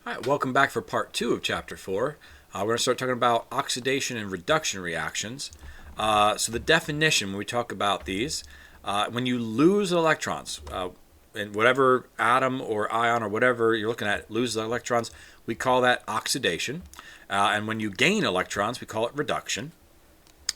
All right, welcome back for part 2 of chapter 4. We're going to start talking about oxidation and reduction reactions. So the definition, when we talk about these, when you lose electrons, in whatever atom or ion or whatever you're looking at loses electrons, we call that oxidation. And when you gain electrons, we call it reduction.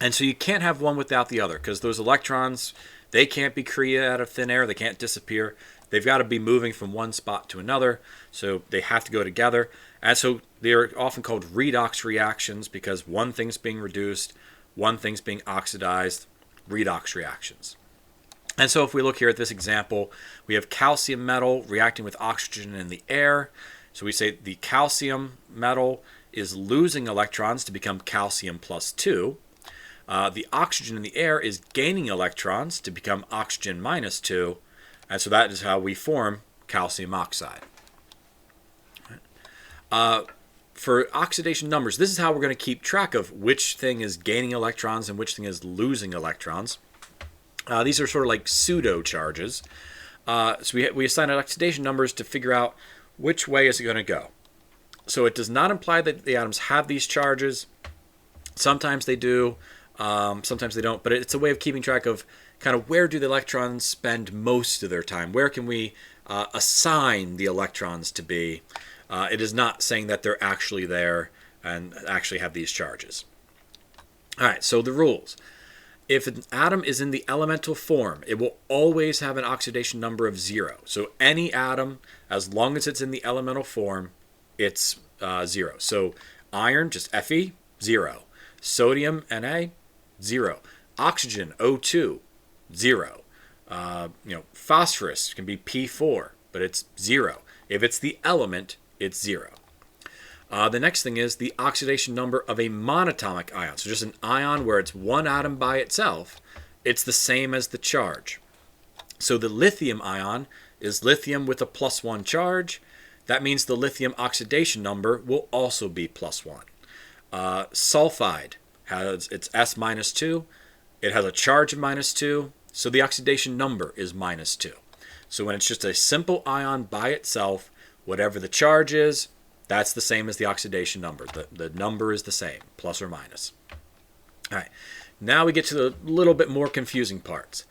And so you can't have one without the other, because those electrons, they can't be created out of thin air, they can't disappear. They've got to be moving from one spot to another, so they have to go together. And so they're often called redox reactions because one thing's being reduced, one thing's being oxidized, redox reactions. And so if we look here at this example, we have calcium metal reacting with oxygen in the air. So we say the calcium metal is losing electrons to become calcium plus 2. The oxygen in the air is gaining electrons to become oxygen minus 2. And so that is how we form calcium oxide. For oxidation numbers, this is how we're going to keep track of which thing is gaining electrons and which thing is losing electrons. These are sort of like pseudo charges. So we assign oxidation numbers to figure out which way is it going to go. So it does not imply that the atoms have these charges. Sometimes they do, sometimes they don't, but it's a way of keeping track of kind of where do the electrons spend most of their time? Where can we assign the electrons to be? It is not saying that they're actually there and actually have these charges. All right, so the rules. If an atom is in the elemental form, it will always have an oxidation number of 0. So any atom, as long as it's in the elemental form, it's 0. So iron, just Fe, 0. Sodium, Na, 0. Oxygen, O2, 0. Phosphorus can be P4, but it's 0. If it's the element, it's 0. The next thing is the oxidation number of a monatomic ion. So just an ion where it's one atom by itself, it's the same as the charge. So the lithium ion is lithium with a +1 charge. That means the lithium oxidation number will also be +1. Sulfide has its S-2. It has a charge of -2, so the oxidation number is -2. So when it's just a simple ion by itself, whatever the charge is, that's the same as the oxidation number. The number is the same, plus or minus. All right, now we get to the little bit more confusing parts.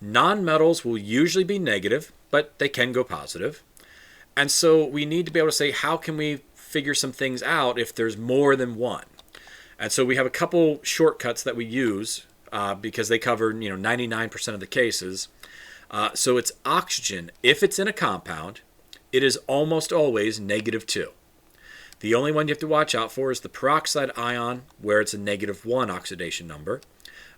Nonmetals will usually be negative, but they can go positive. And so we need to be able to say, how can we figure some things out if there's more than one? And so we have a couple shortcuts that we use because they cover 99% of the cases. So it's oxygen. If it's in a compound, it is almost always -2. The only one you have to watch out for is the peroxide ion, where it's a -1 oxidation number.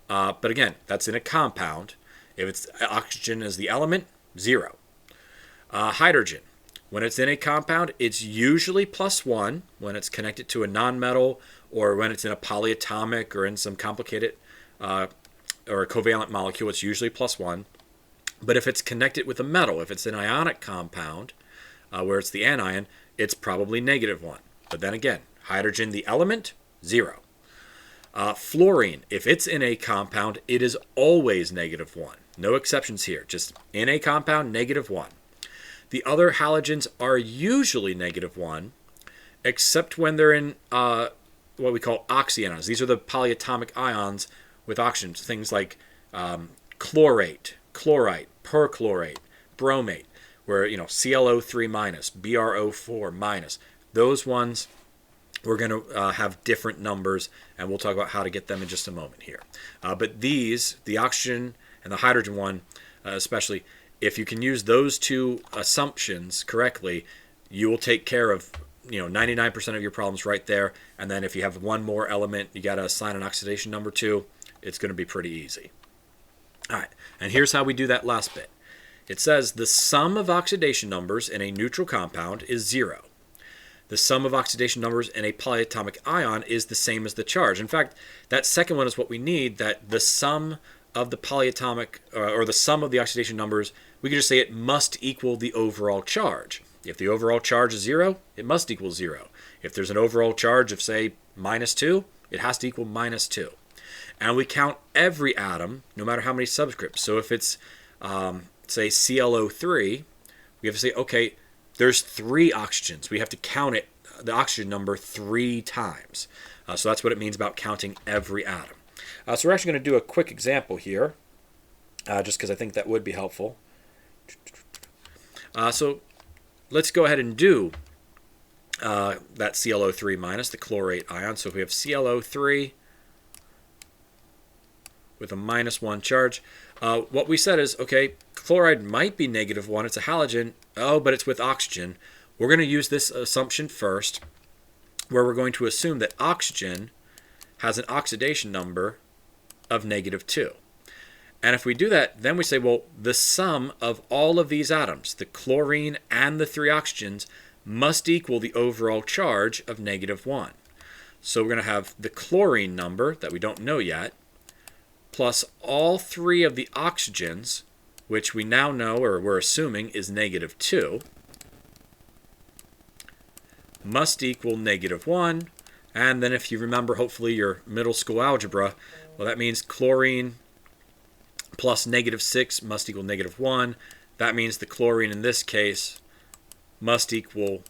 But again, that's in a compound. If it's oxygen as the element, 0. Hydrogen. When it's in a compound, it's usually +1 when it's connected to a nonmetal, or when it's in a polyatomic or in some complicated or a covalent molecule, it's usually +1. But if it's connected with a metal, if it's an ionic compound, where it's the anion, it's probably -1. But then again, hydrogen, the element, 0. Fluorine, if it's in a compound, it is always -1. No exceptions here. Just in a compound, -1. The other halogens are usually -1, except when they're in what we call oxyions. These are the polyatomic ions with oxygen. Things like chlorate, chlorite, perchlorate, bromate, where ClO3 minus, BrO4 minus. Those ones we're going to have different numbers, and we'll talk about how to get them in just a moment here. But these, the oxygen and the hydrogen one especially, if you can use those two assumptions correctly, you will take care of 99% of your problems right there. And then if you have one more element you got to assign an oxidation number to, it's going to be pretty easy. All right, and here's how we do that last bit. It says the sum of oxidation numbers in a neutral compound is 0. The sum of oxidation numbers in a polyatomic ion is the same as the charge. In fact, that second one is what we need, that the sum of the polyatomic, or the sum of the oxidation numbers, we can just say it must equal the overall charge. If the overall charge is 0, it must equal 0. If there's an overall charge of, say, -2, it has to equal -2. And we count every atom, no matter how many subscripts. So if it's, say, ClO3, we have to say, okay, there's 3 oxygens. We have to count it, the oxygen number 3 times. So that's what it means about counting every atom. So we're actually going to do a quick example here, just because I think that would be helpful. So let's go ahead and do that ClO3 minus, the chlorate ion. So if we have ClO3 with a -1 charge, what we said is, okay, chloride might be -1. It's a halogen. Oh, but it's with oxygen. We're going to use this assumption first, where we're going to assume that oxygen has an oxidation number of -2. And if we do that, then we say, well, the sum of all of these atoms, the chlorine and the 3 oxygens, must equal the overall charge of -1. So we're going to have the chlorine number that we don't know yet, plus all 3 of the oxygens, which we now know, or we're assuming, is -2, must equal -1. And then if you remember, hopefully, your middle school algebra, well, that means chlorine plus -6 must equal -1. That means the chlorine in this case must equal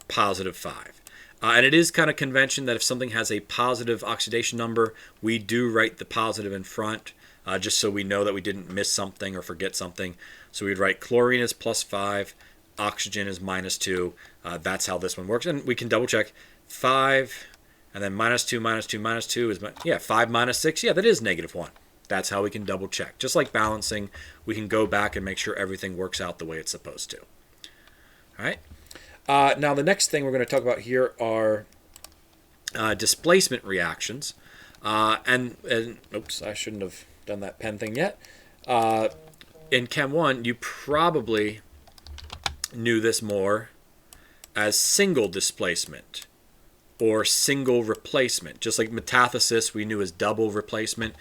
+5. And it is kind of convention that if something has a positive oxidation number, we do write the positive in front, just so we know that we didn't miss something or forget something. So we'd write chlorine is +5, oxygen is -2. That's how this one works. And we can double check 5, and then -2, -2, -2 is, 5 minus 6. Yeah, that is -1. That's how we can double check. Just like balancing, we can go back and make sure everything works out the way it's supposed to. All right. Now, the next thing we're going to talk about here are displacement reactions. And oops, I shouldn't have done that pen thing yet. In Chem 1, you probably knew this more as single displacement or single replacement. Just like metathesis we knew as double replacement.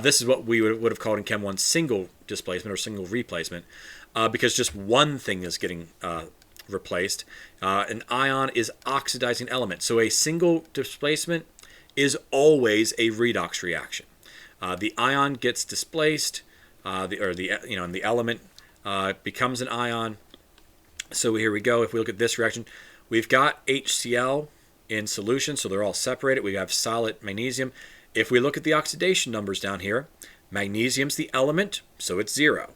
This is what we would have called in Chem 1 single displacement or single replacement, because just one thing is getting replaced. An ion is oxidizing element. So a single displacement is always a redox reaction. The ion gets displaced, and the element becomes an ion. So here we go. If we look at this reaction, we've got HCl in solution, so they're all separated. We have solid magnesium. If we look at the oxidation numbers down here, magnesium's the element, so it's 0.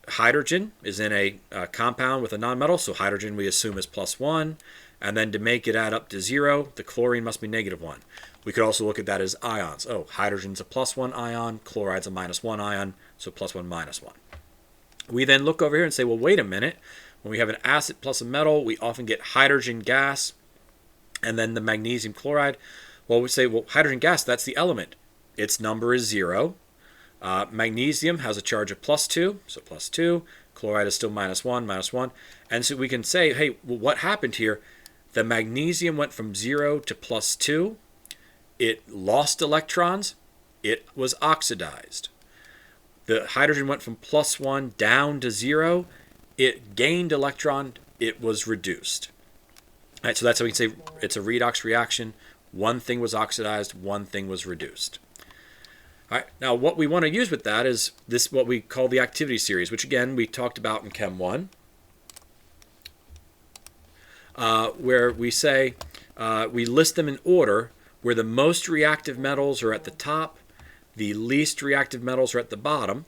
Hydrogen is in a compound with a nonmetal, so hydrogen we assume is +1. And then to make it add up to 0, the chlorine must be -1. We could also look at that as ions. Oh, hydrogen's a +1 ion, chloride's a -1 ion, so +1, -1. We then look over here and say, well, wait a minute. When we have an acid plus a metal, we often get hydrogen gas and then the magnesium chloride. Well, we say, well, hydrogen gas, that's the element. Its number is 0. Magnesium has a charge of +2, so +2. Chloride is still -1, -1. And so we can say, hey, well, what happened here? The magnesium went from 0 to +2. It lost electrons. It was oxidized. The hydrogen went from +1 down to 0. It gained electron. It was reduced. All right, so that's how we can say it's a redox reaction. One thing was oxidized. One thing was reduced. All right, now what we want to use with that is this, what we call the activity series, which again we talked about in Chem 1, where we say we list them in order where the most reactive metals are at the top, the least reactive metals are at the bottom.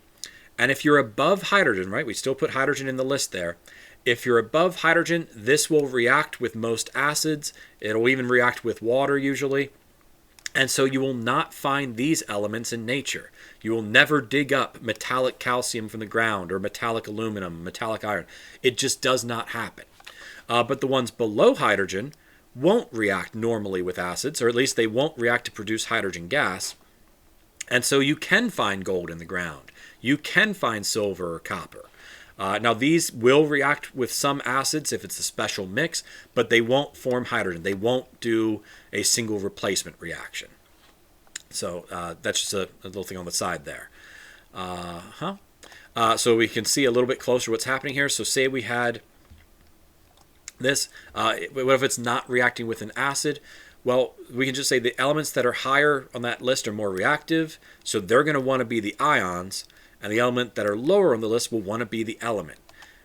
And if you're above hydrogen, right, we still put hydrogen in the list there. If you're above hydrogen, this will react with most acids. It'll even react with water usually. And so you will not find these elements in nature. You will never dig up metallic calcium from the ground or metallic aluminum, metallic iron. It just does not happen. But the ones below hydrogen won't react normally with acids, or at least they won't react to produce hydrogen gas. And so you can find gold in the ground. You can find silver or copper. Now these will react with some acids if it's a special mix, but they won't form hydrogen. They won't do a single replacement reaction. So that's just a little thing on the side there. So we can see a little bit closer what's happening here. So say we had this. What if it's not reacting with an acid? Well, we can just say the elements that are higher on that list are more reactive, so they're going to want to be the ions, and the element that are lower on the list will want to be the element.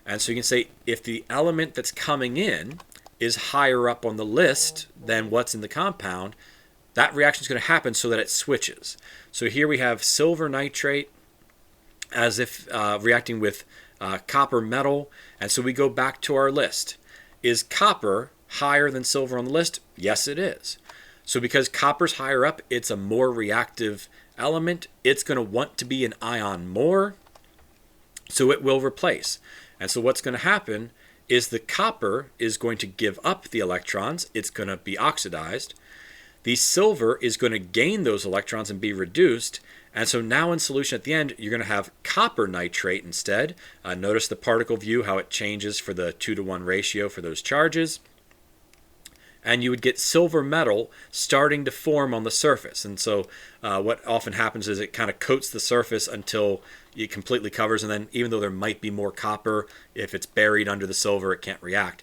And so you can say if the element that's coming in is higher up on the list than what's in the compound, that reaction is going to happen so that it switches. So here we have silver nitrate as if reacting with copper metal. And so we go back to our list. Is copper higher than silver on the list? Yes, it is. So because copper's higher up, it's a more reactive element. It's going to want to be an ion more, so it will replace. And so what's going to happen is the copper is going to give up the electrons. It's going to be oxidized. The silver is going to gain those electrons and be reduced. And so now in solution at the end, you're going to have copper nitrate instead. Notice the particle view, how it changes for the 2-to-1 ratio for those charges. And you would get silver metal starting to form on the surface. And so what often happens is it kind of coats the surface until it completely covers. And then even though there might be more copper, if it's buried under the silver, it can't react.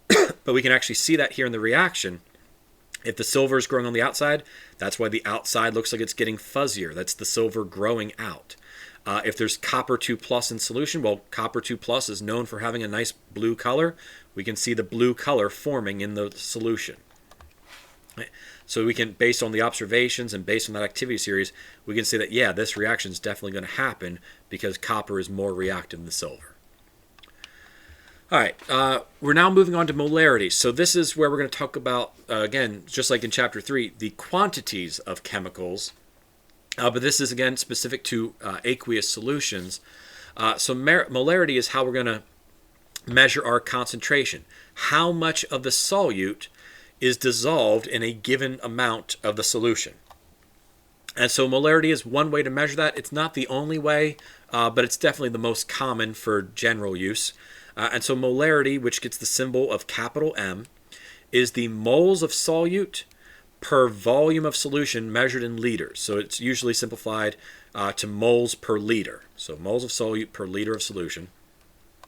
But we can actually see that here in the reaction. If the silver is growing on the outside, that's why the outside looks like it's getting fuzzier. That's the silver growing out. If there's copper 2 plus in solution, well, copper 2 plus is known for having a nice blue color. We can see the blue color forming in the solution. So we can, based on the observations and based on that activity series, we can say that, yeah, this reaction is definitely going to happen because copper is more reactive than silver. All right, we're now moving on to molarity. So this is where we're going to talk about, again, just like in Chapter 3, the quantities of chemicals. But this is, again, specific to aqueous solutions. So molarity is how we're going to measure our concentration. How much of the solute is dissolved in a given amount of the solution. And so molarity is one way to measure that. It's not the only way, but it's definitely the most common for general use. And so molarity, which gets the symbol of capital M, is the moles of solute per volume of solution measured in liters. So it's usually simplified to moles per liter. So moles of solute per liter of solution.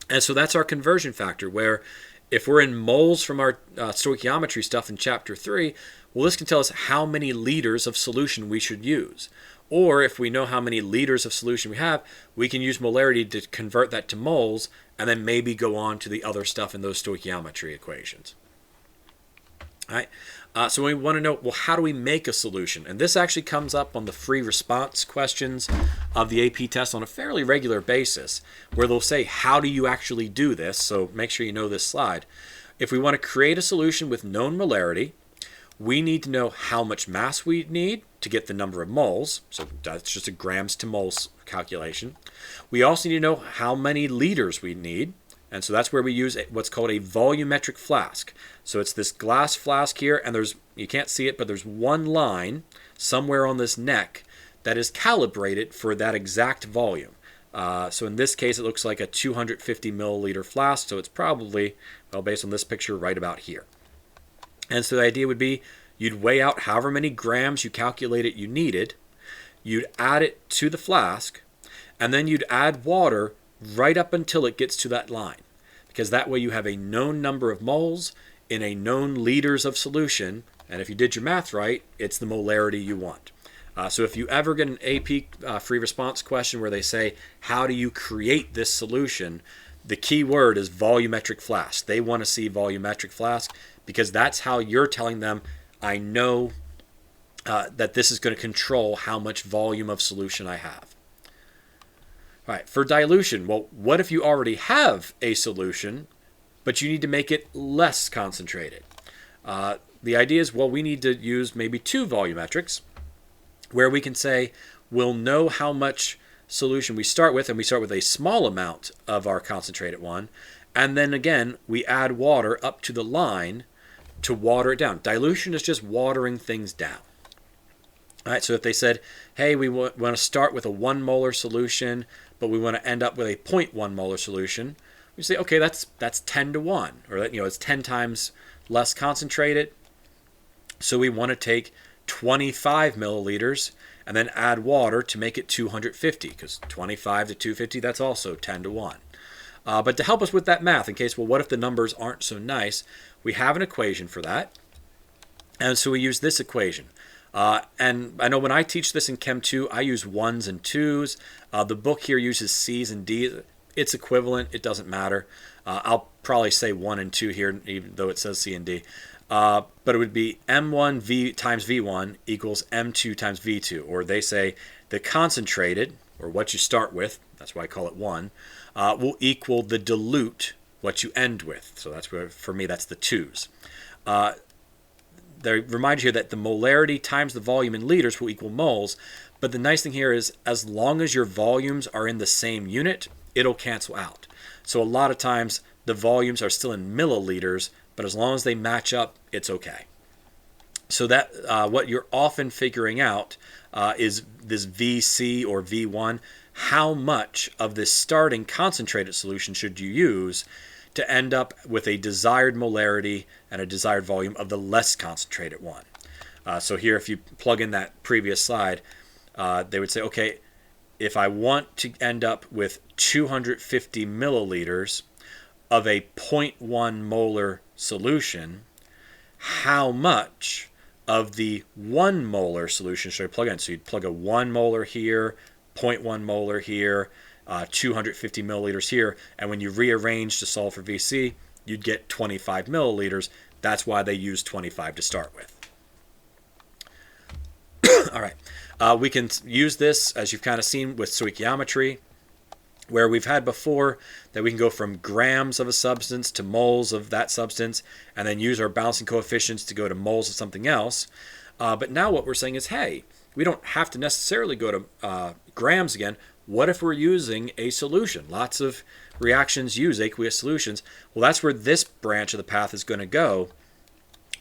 And so that's our conversion factor, where if we're in moles from our stoichiometry stuff in Chapter 3, well, this can tell us how many liters of solution we should use. Or if we know how many liters of solution we have, we can use molarity to convert that to moles and then maybe go on to the other stuff in those stoichiometry equations. All right. So we want to know, well, how do we make a solution? And this actually comes up on the free response questions of the AP test on a fairly regular basis, where they'll say, how do you actually do this? So make sure you know this slide. If we want to create a solution with known molarity, we need to know how much mass we need to get the number of moles. So that's just a grams to moles calculation. We also need to know how many liters we need. And so that's where we use what's called a volumetric flask. So it's this glass flask here, and you can't see it, but there's one line somewhere on this neck that is calibrated for that exact volume. So in this case, it looks like a 250 milliliter flask. So it's probably, well, based on this picture, right about here. And so the idea would be you'd weigh out however many grams you calculated you needed, you'd add it to the flask, and then you'd add water right up until it gets to that line. Because that way you have a known number of moles in a known liters of solution, and if you did your math right, it's the molarity you want. So if you ever get an AP free response question where they say, how do you create this solution? The key word is volumetric flask. They want to see volumetric flask because that's how you're telling them, I know that this is going to control how much volume of solution I have. All right, for dilution, well, what if you already have a solution, but you need to make it less concentrated? The idea is, well, we need to use maybe two volumetrics, where we can say we'll know how much solution we start with, and we start with a small amount of our concentrated one, and then again, we add water up to the line to water it down. Dilution is just watering things down. All right, so if they said, hey, we want to start with a 1 molar solution, but we want to end up with a 0.1 molar solution, we say, okay, that's 10 to 1, or it's 10 times less concentrated. So we want to take 25 milliliters and then add water to make it 250, because 25 to 250, that's also 10 to 1. But to help us with that math, in case, well, what if the numbers aren't so nice, we have an equation for that. And so we use this equation. And I know when I teach this in Chem 2, I use 1s and 2s. The book here uses C's and D's. it's equivalent. It doesn't matter. I'll probably say 1 and 2 here, even though it says C and D. But it would be M1 V times V1 equals M2 times V2. Or they say the concentrated, or what you start with, that's why I call it 1, will equal the dilute, what you end with. So that's where, for me, that's the 2's. They remind you here that the molarity times the volume in liters will equal moles. But the nice thing here is, as long as your volumes are in the same unit, it'll cancel out. So a lot of times the volumes are still in milliliters, but as long as they match up, it's okay. So that what you're often figuring out is this VC or V1. How much of this starting concentrated solution should you use to end up with a desired molarity and a desired volume of the less concentrated one? So here, if you plug in that previous slide, they would say, okay, if I want to end up with 250 milliliters of a 0.1 molar solution, how much of the 1 molar solution should I plug in? So you'd plug a 1 molar here, 0.1 molar here, 250 milliliters here, and when you rearrange to solve for VC, you'd get 25 milliliters. That's why they use 25 to start with. All right. We can use this, as you've kind of seen, with stoichiometry, where we've had before that we can go from grams of a substance to moles of that substance, and then use our balancing coefficients to go to moles of something else. But now what we're saying is, hey, we don't have to necessarily go to grams again. What if we're using a solution? Lots of reactions use aqueous solutions. Well, that's where this branch of the path is going to go,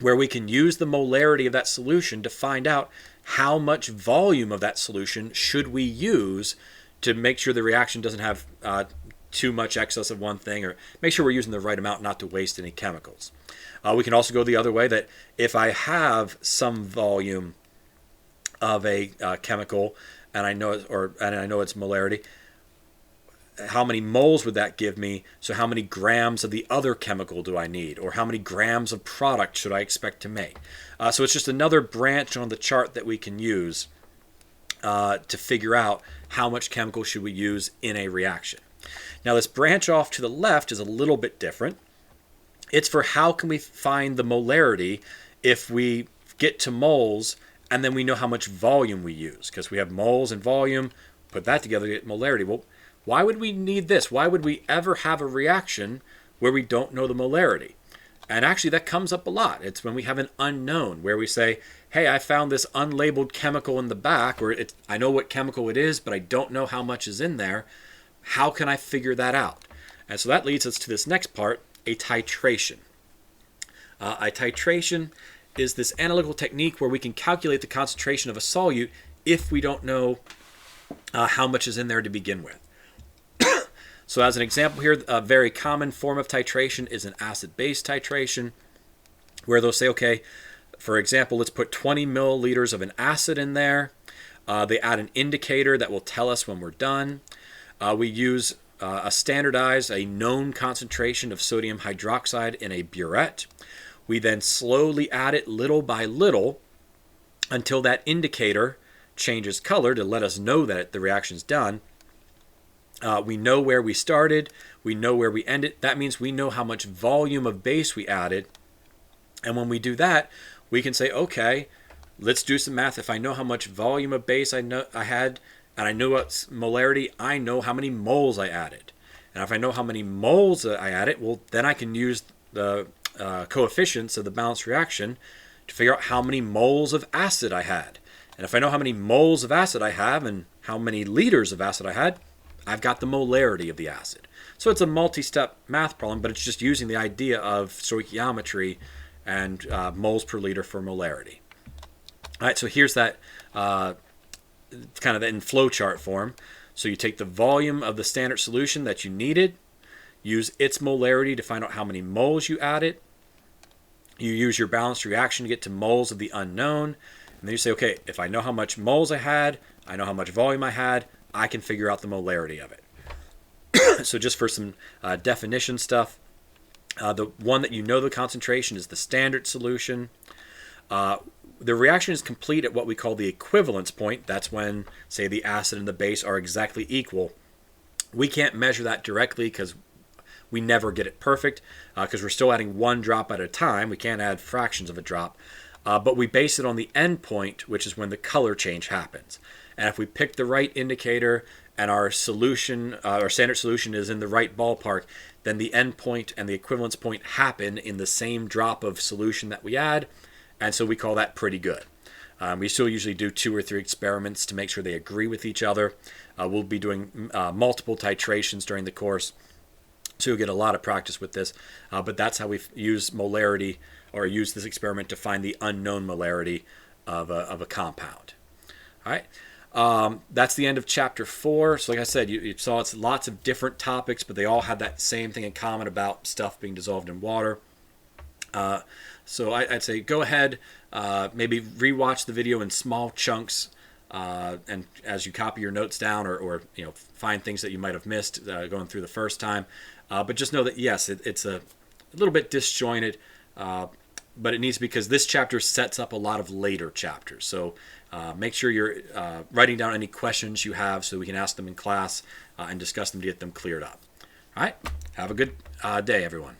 where we can use the molarity of that solution to find out how much volume of that solution should we use to make sure the reaction doesn't have too much excess of one thing, or make sure we're using the right amount not to waste any chemicals. We can also go the other way, that if I have some volume of a chemical and I know its molarity, how many moles would that give me? So how many grams of the other chemical do I need? Or how many grams of product should I expect to make? So it's just another branch on the chart that we can use to figure out how much chemical should we use in a reaction. Now this branch off to the left is a little bit different. It's for how can we find the molarity if we get to moles and then we know how much volume we use, because we have moles and volume, put that together to get molarity. Well, why would we need this? Why would we ever have a reaction where we don't know the molarity? And actually that comes up a lot. It's when we have an unknown, where we say, hey, I found this unlabeled chemical in the back, or I know what chemical it is, but I don't know how much is in there. How can I figure that out? And so that leads us to this next part, a titration. A titration is this analytical technique where we can calculate the concentration of a solute if we don't know how much is in there to begin with. So as an example here, a very common form of titration is an acid-base titration, where they'll say, okay, for example, let's put 20 milliliters of an acid in there. They add an indicator that will tell us when we're done. We use a known concentration of sodium hydroxide in a burette. We then slowly add it little by little until that indicator changes color to let us know that the reaction's done. We know where we started. We know where we ended. That means we know how much volume of base we added. And when we do that, we can say, okay, let's do some math. If I know how much volume of base I had, and I know what molarity, I know how many moles I added. And if I know how many moles I added, well, then I can use the coefficients of the balanced reaction to figure out how many moles of acid I had. And if I know how many moles of acid I have and how many liters of acid I had, I've got the molarity of the acid. So it's a multi-step math problem, but it's just using the idea of stoichiometry and moles per liter for molarity. All right, so here's that kind of in flowchart form. So you take the volume of the standard solution that you needed, use its molarity to find out how many moles you added. You use your balanced reaction to get to moles of the unknown. And then you say, okay, if I know how much moles I had, I know how much volume I had, I can figure out the molarity of it. So just for some definition stuff, the one that you know the concentration is the standard solution. The reaction is complete at what we call the equivalence point. That's when, say, the acid and the base are exactly equal. We can't measure that directly because we never get it perfect because we're still adding one drop at a time. We can't add fractions of a drop. But we base it on the end point, which is when the color change happens. And if we pick the right indicator and our solution, our standard solution is in the right ballpark, then the end point and the equivalence point happen in the same drop of solution that we add. And so we call that pretty good. We still usually do 2 or 3 experiments to make sure they agree with each other. We'll be doing multiple titrations during the course, so you'll get a lot of practice with this. But that's how we use molarity, or use this experiment to find the unknown molarity of a compound. All right. That's the end of chapter 4. So like I said, you saw it's lots of different topics, but they all had that same thing in common about stuff being dissolved in water. So I'd say go ahead, maybe rewatch the video in small chunks, and as you copy your notes down, or find things that you might have missed going through the first time. But just know that yes, it's a little bit disjointed, but it needs to, because this chapter sets up a lot of later chapters. So make sure you're writing down any questions you have so we can ask them in class and discuss them to get them cleared up. All right, have a good day, everyone.